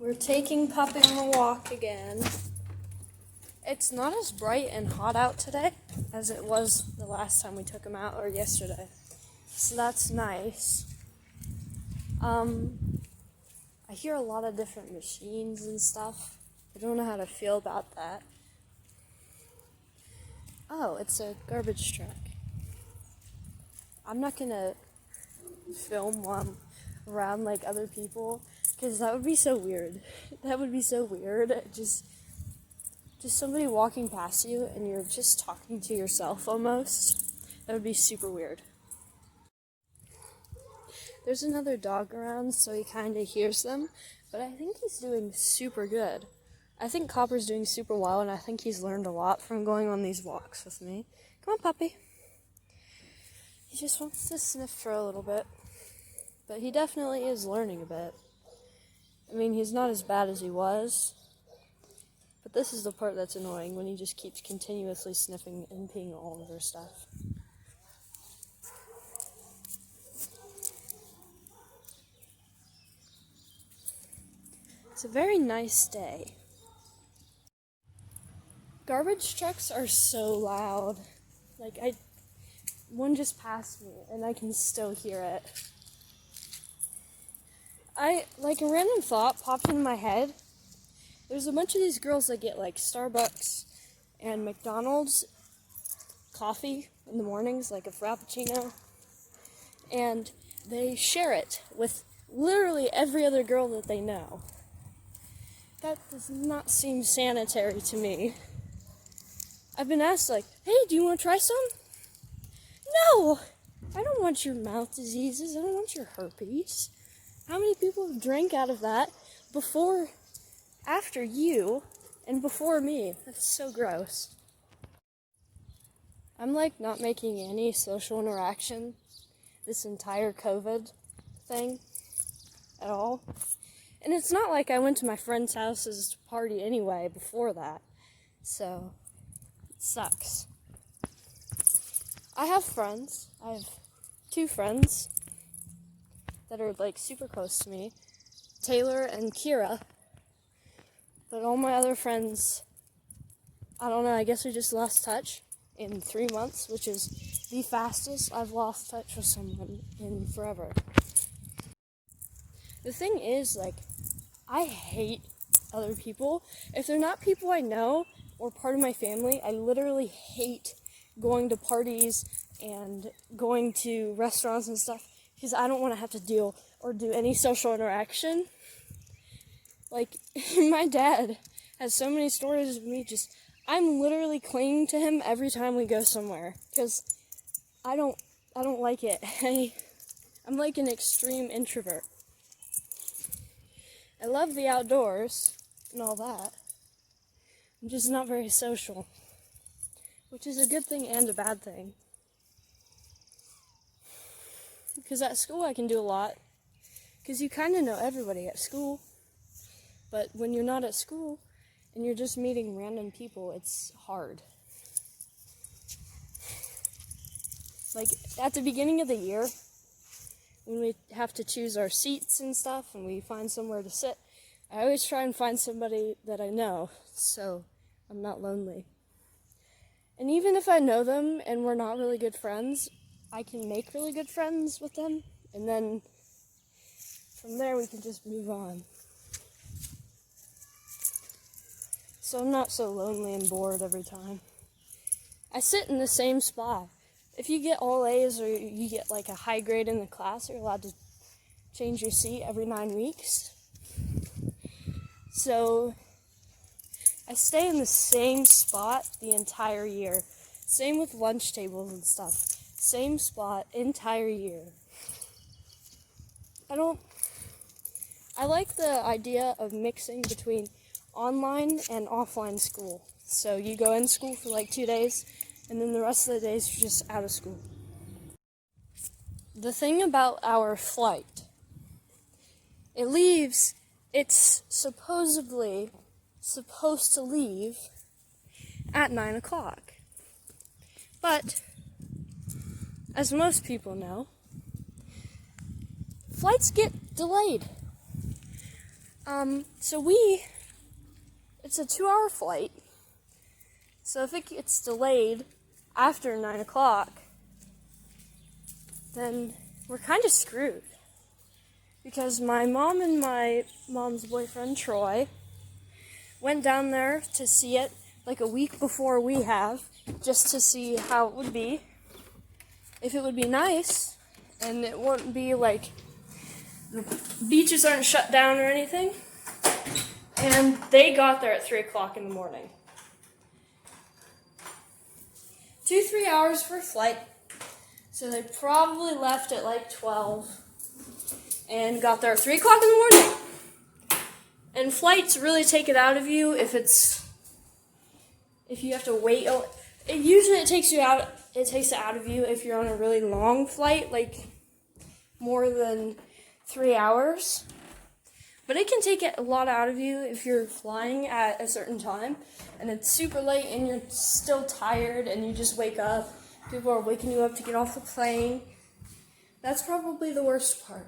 We're taking Puppy on a walk again. It's not as bright and hot out today as it was the last time we took him out, or yesterday. So that's nice. I hear a lot of different machines and stuff. I don't know how to feel about that. Oh, it's a garbage truck. I'm not gonna film while I'm around like other people, because that would be so weird. That would be so weird. Just somebody walking past you and you're just talking to yourself almost. That would be super weird. There's another dog around, so he kind of hears them, but I think he's doing super good. I think Copper's doing super well, and I think he's learned a lot from going on these walks with me. Come on, puppy. He just wants to sniff for a little bit, but he definitely is learning a bit. I mean, he's not as bad as he was, but this is the part that's annoying, when he just keeps continuously sniffing and peeing all over stuff. It's a very nice day. Garbage trucks are so loud. One just passed me and I can still hear it. A random thought popped in my head. There's a bunch of these girls that get like Starbucks and McDonald's coffee in the mornings, like a Frappuccino, and they share it with literally every other girl that they know. That does not seem sanitary to me. I've been asked hey, do you want to try some? No! I don't want your mouth diseases. I don't want your herpes. How many people have drank out of that after you, and before me? That's so gross. I'm not making any social interaction this entire COVID thing at all. And it's not like I went to my friend's house's to party anyway before that. So, it sucks. I have friends. I have 2 friends that are super close to me. Taylor and Kira. But all my other friends, I don't know, I guess we just lost touch in 3 months, which is the fastest I've lost touch with someone in forever. The thing is, I hate other people. If they're not people I know or part of my family, I literally hate going to parties and going to restaurants and stuff, because I don't want to have to deal or do any social interaction. My dad has so many stories of me I'm literally clinging to him every time we go somewhere, because I don't like it. I'm like an extreme introvert. I love the outdoors and all that. I'm just not very social, which is a good thing and a bad thing. Because at school I can do a lot, because you kind of know everybody at school. But when you're not at school and you're just meeting random people, it's hard. At the beginning of the year, when we have to choose our seats and stuff and we find somewhere to sit, I always try and find somebody that I know, so I'm not lonely. And even if I know them and we're not really good friends, I can make really good friends with them, and then from there we can just move on. So I'm not so lonely and bored every time. I sit in the same spot. If you get all A's or you get a high grade in the class, you're allowed to change your seat every 9 weeks. So I stay in the same spot the entire year. Same with lunch tables and stuff. Same spot entire year. I like the idea of mixing between online and offline school. So you go in school for 2 days, and then the rest of the days you're just out of school. The thing about our flight, it's supposedly supposed to leave at 9 o'clock. But, as most people know, flights get delayed. It's a 2-hour flight. So if it gets delayed after 9 o'clock, then we're kind of screwed. Because my mom and my mom's boyfriend, Troy, went down there to see it like a week before we have, just to see how it would be. If it would be nice, and it wouldn't be like the beaches aren't shut down or anything. And they got there at 3 o'clock in the morning. 2-3 hours for a flight. So they probably left at like 12 and got there at 3 o'clock in the morning. And flights really take it out of you if you have to wait. It takes it out of you if you're on a really long flight, like more than 3 hours. But it can take a lot out of you if you're flying at a certain time and it's super late and you're still tired and you just wake up. People are waking you up to get off the plane. That's probably the worst part.